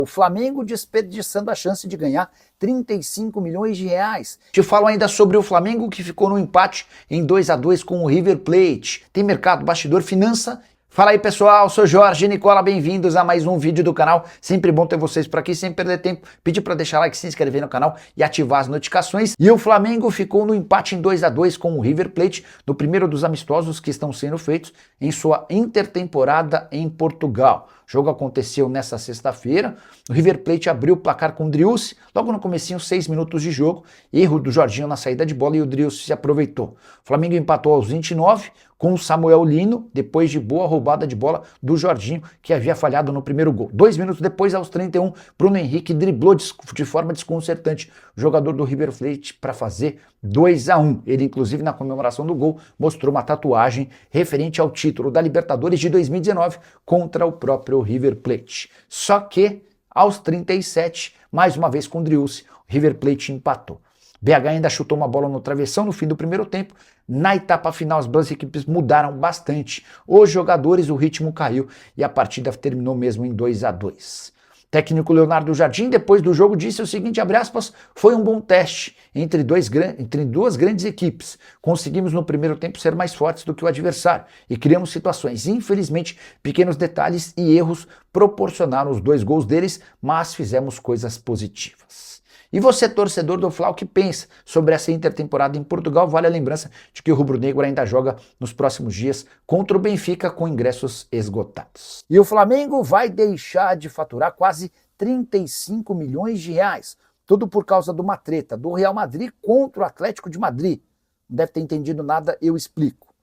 O Flamengo desperdiçando a chance de ganhar 35 milhões de reais. Te falo ainda sobre o Flamengo que ficou no empate em 2-2 com o River Plate. Tem mercado, bastidor, finança. Fala aí pessoal, sou Jorge Nicola, bem-vindos a mais um vídeo do canal. Sempre bom ter vocês por aqui, sem perder tempo. Pedir para deixar like, se inscrever no canal e ativar as notificações. E o Flamengo ficou no empate em 2-2 com o River Plate, no primeiro dos amistosos que estão sendo feitos em sua intertemporada em Portugal. O jogo aconteceu nessa sexta-feira, o River Plate abriu o placar com o Driussi, logo no comecinho, 6 minutos de jogo, erro do Jorginho na saída de bola e o Driussi se aproveitou. O Flamengo empatou aos 29 com o Samuel Lino, depois de boa roubada de bola do Jorginho, que havia falhado no primeiro gol. 2 minutos depois, aos 31, Bruno Henrique driblou de forma desconcertante o jogador do River Plate para fazer 2-1. Ele, inclusive, na comemoração do gol, mostrou uma tatuagem referente ao título da Libertadores de 2019 contra o próprio River Plate. Só que, aos 37, mais uma vez com o Driussi, o River Plate empatou. BH ainda chutou uma bola no travessão no fim do primeiro tempo. Na etapa final, as duas equipes mudaram bastante. Os jogadores, o ritmo caiu e a partida terminou mesmo em 2-2. Técnico Leonardo Jardim, depois do jogo, disse o seguinte, abre aspas, foi um bom teste entre duas grandes equipes. Conseguimos no primeiro tempo ser mais fortes do que o adversário e criamos situações. Infelizmente, pequenos detalhes e erros proporcionaram os 2 gols deles, mas fizemos coisas positivas. E você, torcedor do Fla, o que pensa sobre essa intertemporada em Portugal? Vale a lembrança de que o rubro-negro ainda joga nos próximos dias contra o Benfica com ingressos esgotados. E o Flamengo vai deixar de faturar quase 35 milhões de reais. Tudo por causa de uma treta do Real Madrid contra o Atlético de Madrid. Não deve ter entendido nada, eu explico.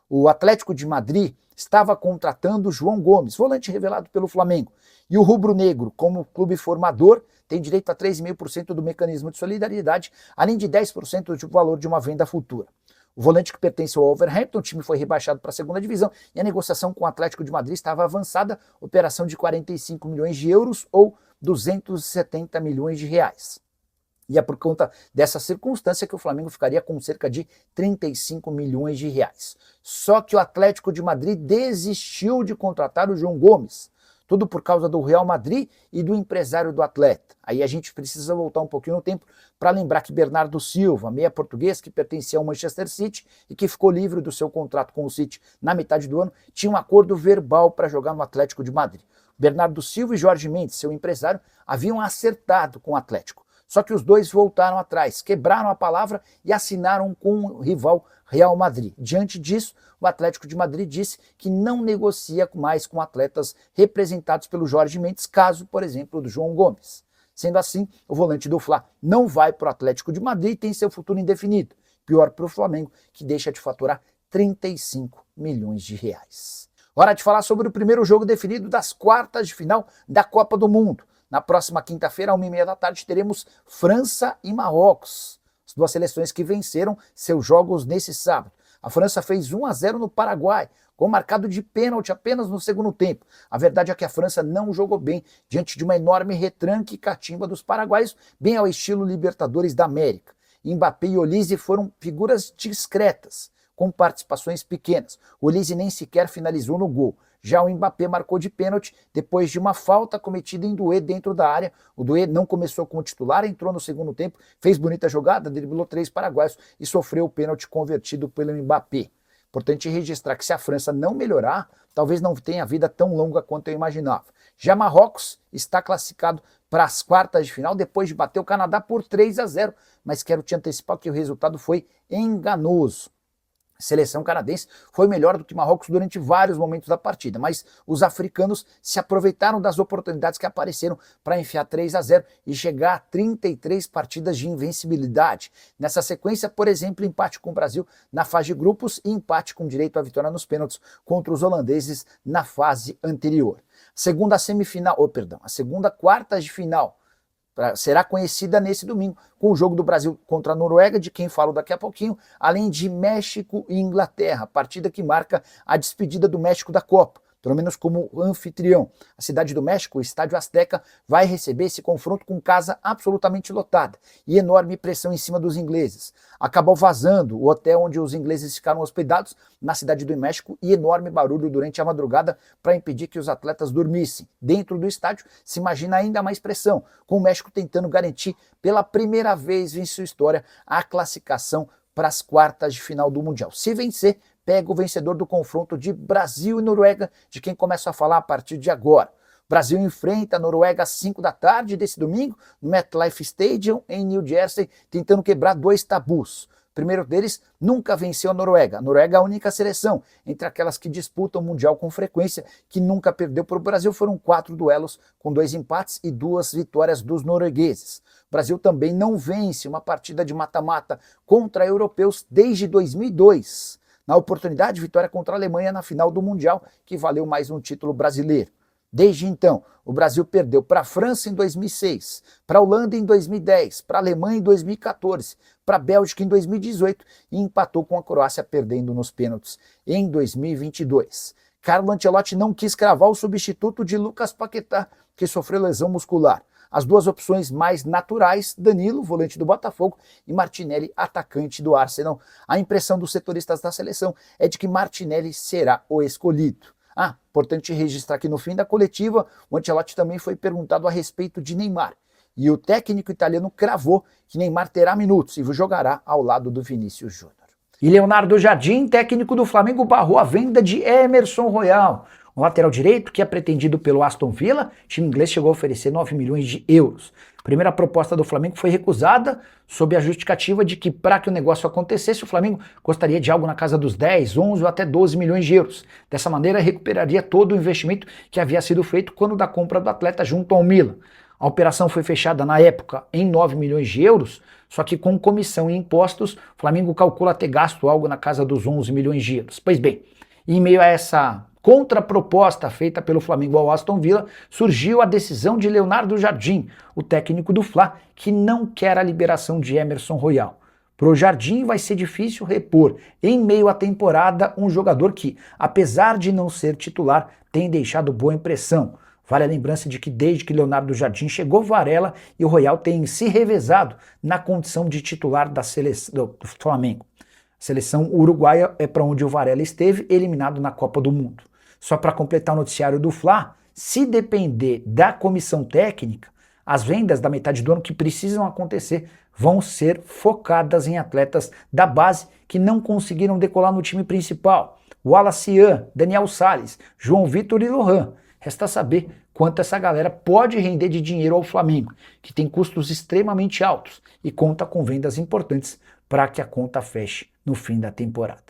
O Atlético de Madrid estava contratando João Gomes, volante revelado pelo Flamengo. E o rubro-negro, como clube formador, tem direito a 3,5% do mecanismo de solidariedade, além de 10% do valor de uma venda futura. O volante que pertence ao Wolverhampton, o time foi rebaixado para a segunda divisão e a negociação com o Atlético de Madrid estava avançada, operação de 45 milhões de euros ou 270 milhões de reais. E é por conta dessa circunstância que o Flamengo ficaria com cerca de 35 milhões de reais. Só que o Atlético de Madrid desistiu de contratar o João Gomes. Tudo por causa do Real Madrid e do empresário do atleta. Aí a gente precisa voltar um pouquinho no tempo para lembrar que Bernardo Silva, meia português que pertencia ao Manchester City e que ficou livre do seu contrato com o City na metade do ano, tinha um acordo verbal para jogar no Atlético de Madrid. Bernardo Silva e Jorge Mendes, seu empresário, haviam acertado com o Atlético. Só que os dois voltaram atrás, quebraram a palavra e assinaram com o rival Real Madrid. Diante disso, o Atlético de Madrid disse que não negocia mais com atletas representados pelo Jorge Mendes, caso, por exemplo, do João Gomes. Sendo assim, o volante do Fla não vai para o Atlético de Madrid e tem seu futuro indefinido. Pior para o Flamengo, que deixa de faturar 35 milhões de reais. Hora de falar sobre o primeiro jogo definido das quartas de final da Copa do Mundo. Na próxima quinta-feira, às 1h30 da tarde, teremos França e Marrocos. As duas seleções que venceram seus jogos nesse sábado. A França fez 1-0 no Paraguai, com marcado de pênalti apenas no segundo tempo. A verdade é que a França não jogou bem diante de uma enorme retranque e catimba dos paraguaios, bem ao estilo Libertadores da América. Mbappé e Olise foram figuras discretas, com participações pequenas. Olise nem sequer finalizou no gol. Já o Mbappé marcou de pênalti depois de uma falta cometida em Doué dentro da área. O Doué não começou como titular, entrou no segundo tempo, fez bonita jogada, driblou 3 paraguaios e sofreu o pênalti convertido pelo Mbappé. Importante registrar que se a França não melhorar, talvez não tenha vida tão longa quanto eu imaginava. Já Marrocos está classificado para as quartas de final depois de bater o Canadá por 3-0, mas quero te antecipar que o resultado foi enganoso. A seleção canadense foi melhor do que Marrocos durante vários momentos da partida, mas os africanos se aproveitaram das oportunidades que apareceram para enfiar 3-0 e chegar a 33 partidas de invencibilidade. Nessa sequência, por exemplo, empate com o Brasil na fase de grupos e empate com direito à vitória nos pênaltis contra os holandeses na fase anterior. A segunda quartas de final será conhecida nesse domingo, com o jogo do Brasil contra a Noruega, de quem falo daqui a pouquinho, além de México e Inglaterra, partida que marca a despedida do México da Copa. pelo menos como anfitrião. A cidade do México, o Estádio Azteca, vai receber esse confronto com casa absolutamente lotada e enorme pressão em cima dos ingleses. Acabou vazando o hotel onde os ingleses ficaram hospedados na cidade do México e enorme barulho durante a madrugada para impedir que os atletas dormissem. Dentro do estádio se imagina ainda mais pressão, com o México tentando garantir pela primeira vez em sua história a classificação para as quartas de final do Mundial. Se vencer, pega o vencedor do confronto de Brasil e Noruega, de quem começo a falar a partir de agora. O Brasil enfrenta a Noruega às 5 da tarde desse domingo, no MetLife Stadium, em New Jersey, tentando quebrar 2 tabus. O primeiro deles, nunca venceu a Noruega. A Noruega é a única seleção entre aquelas que disputam o Mundial com frequência, que nunca perdeu para o Brasil. Foram 4 duelos, com 2 empates e 2 vitórias dos noruegueses. O Brasil também não vence uma partida de mata-mata contra europeus desde 2002. Na oportunidade, vitória contra a Alemanha na final do Mundial, que valeu mais um título brasileiro. Desde então, o Brasil perdeu para a França em 2006, para a Holanda em 2010, para a Alemanha em 2014, para a Bélgica em 2018 e empatou com a Croácia perdendo nos pênaltis em 2022. Carlo Ancelotti não quis cravar o substituto de Lucas Paquetá, que sofreu lesão muscular. As duas opções mais naturais, Danilo, volante do Botafogo, e Martinelli, atacante do Arsenal. A impressão dos setoristas da seleção é de que Martinelli será o escolhido. Importante registrar que no fim da coletiva, o Ancelotti também foi perguntado a respeito de Neymar. E o técnico italiano cravou que Neymar terá minutos e jogará ao lado do Vinícius Júnior. E Leonardo Jardim, técnico do Flamengo, barrou a venda de Emerson Royal. O lateral direito, que é pretendido pelo Aston Villa, o time inglês chegou a oferecer 9 milhões de euros. A primeira proposta do Flamengo foi recusada, sob a justificativa de que, para que o negócio acontecesse, o Flamengo gostaria de algo na casa dos 10, 11 ou até 12 milhões de euros. Dessa maneira, recuperaria todo o investimento que havia sido feito quando da compra do atleta junto ao Milan. A operação foi fechada na época em 9 milhões de euros, só que com comissão e impostos, o Flamengo calcula ter gasto algo na casa dos 11 milhões de euros. Pois bem, em meio a essa contraproposta feita pelo Flamengo ao Aston Villa, surgiu a decisão de Leonardo Jardim, o técnico do Fla, que não quer a liberação de Emerson Royal. Pro Jardim vai ser difícil repor, em meio à temporada, um jogador que, apesar de não ser titular, tem deixado boa impressão. Vale a lembrança de que desde que Leonardo Jardim chegou, Varela e o Royal têm se revezado na condição de titular da seleção do Flamengo. A seleção uruguaia é para onde o Varela esteve, eliminado na Copa do Mundo. Só para completar o noticiário do Fla, se depender da comissão técnica, as vendas da metade do ano que precisam acontecer vão ser focadas em atletas da base que não conseguiram decolar no time principal. Wallace Ian, Daniel Salles, João Vitor e Lohan. Resta saber quanto essa galera pode render de dinheiro ao Flamengo, que tem custos extremamente altos e conta com vendas importantes para que a conta feche no fim da temporada.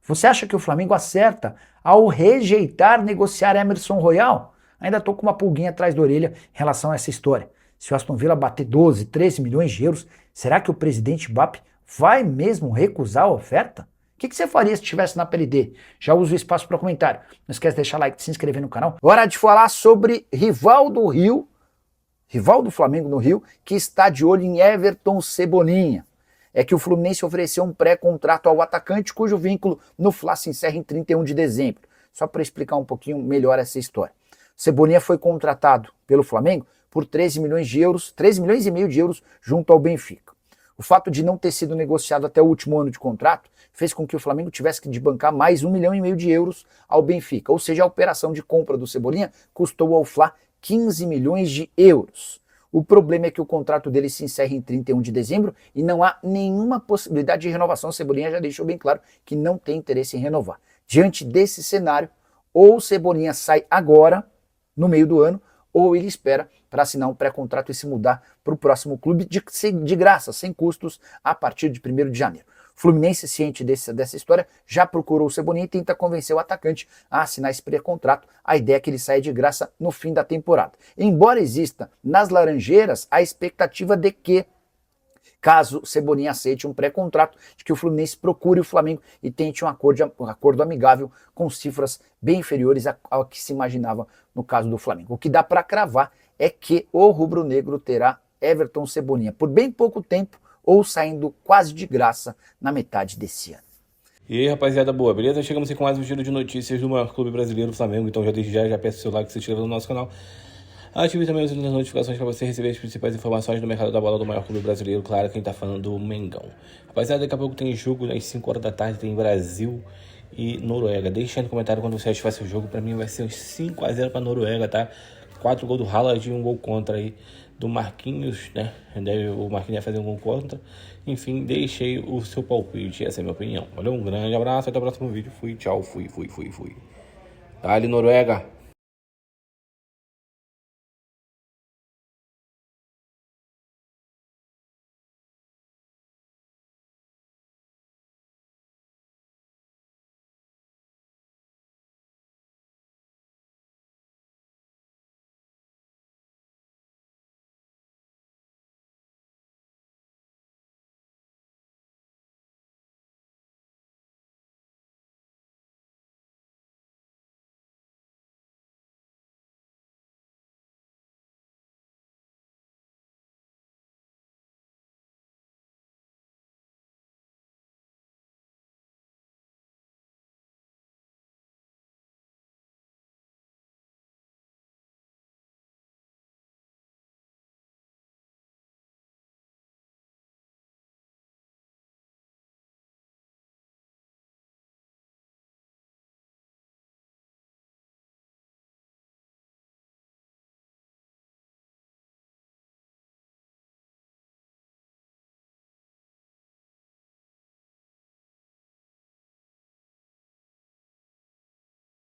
Você acha que o Flamengo acerta ao rejeitar negociar Emerson Royal? Ainda estou com uma pulguinha atrás da orelha em relação a essa história. Se o Aston Villa bater 12, 13 milhões de euros, será que o presidente BAP vai mesmo recusar a oferta? O que você faria se estivesse na PLD? Já usa o espaço para comentário. Não esquece de deixar like e se inscrever no canal. Hora de falar sobre rival do Rio, rival do Flamengo no Rio, que está de olho em Everton Cebolinha. É que o Fluminense ofereceu um pré-contrato ao atacante, cujo vínculo no Fla se encerra em 31 de dezembro. Só para explicar um pouquinho melhor essa história. Cebolinha foi contratado pelo Flamengo por 13 milhões de euros, 13 milhões e meio de euros junto ao Benfica. O fato de não ter sido negociado até o último ano de contrato fez com que o Flamengo tivesse que bancar mais 1,5 milhão de euros ao Benfica. Ou seja, a operação de compra do Cebolinha custou ao Fla 15 milhões de euros. O problema é que o contrato dele se encerra em 31 de dezembro e não há nenhuma possibilidade de renovação. O Cebolinha já deixou bem claro que não tem interesse em renovar. Diante desse cenário, ou o Cebolinha sai agora, no meio do ano, ou ele espera para assinar um pré-contrato e se mudar para o próximo clube de graça, sem custos, a partir de 1º de janeiro. O Fluminense, ciente dessa história, já procurou o Cebolinha e tenta convencer o atacante a assinar esse pré-contrato. A ideia é que ele saia de graça no fim da temporada. Embora exista nas Laranjeiras a expectativa de que, caso o Cebolinha aceite um pré-contrato, de que o Fluminense procure o Flamengo e tente um acordo amigável com cifras bem inferiores ao que se imaginava no caso do Flamengo. O que dá para cravar é que o rubro-negro terá Everton Cebolinha por bem pouco tempo ou saindo quase de graça na metade desse ano. E aí, rapaziada boa, beleza? Chegamos aqui com mais um giro de notícias do maior clube brasileiro, Flamengo. Então já desde já peço o seu like, que se inscreva no nosso canal. Ative também as notificações para você receber as principais informações do mercado da bola do maior clube brasileiro. Claro, quem tá falando do Mengão. Rapaziada, daqui a pouco tem jogo, às 5 horas da tarde, tem Brasil e Noruega. Deixa aí no comentário quando você achar esse jogo. Pra mim vai ser uns 5-0 pra Noruega, tá? 4 gols do Haaland e 1 gol contra aí do Marquinhos, né? O Marquinhos vai fazer um gol contra. Enfim, deixei o seu palpite, essa é a minha opinião. Valeu, um grande abraço, até o próximo vídeo. Fui, tchau, fui. Dale, Noruega!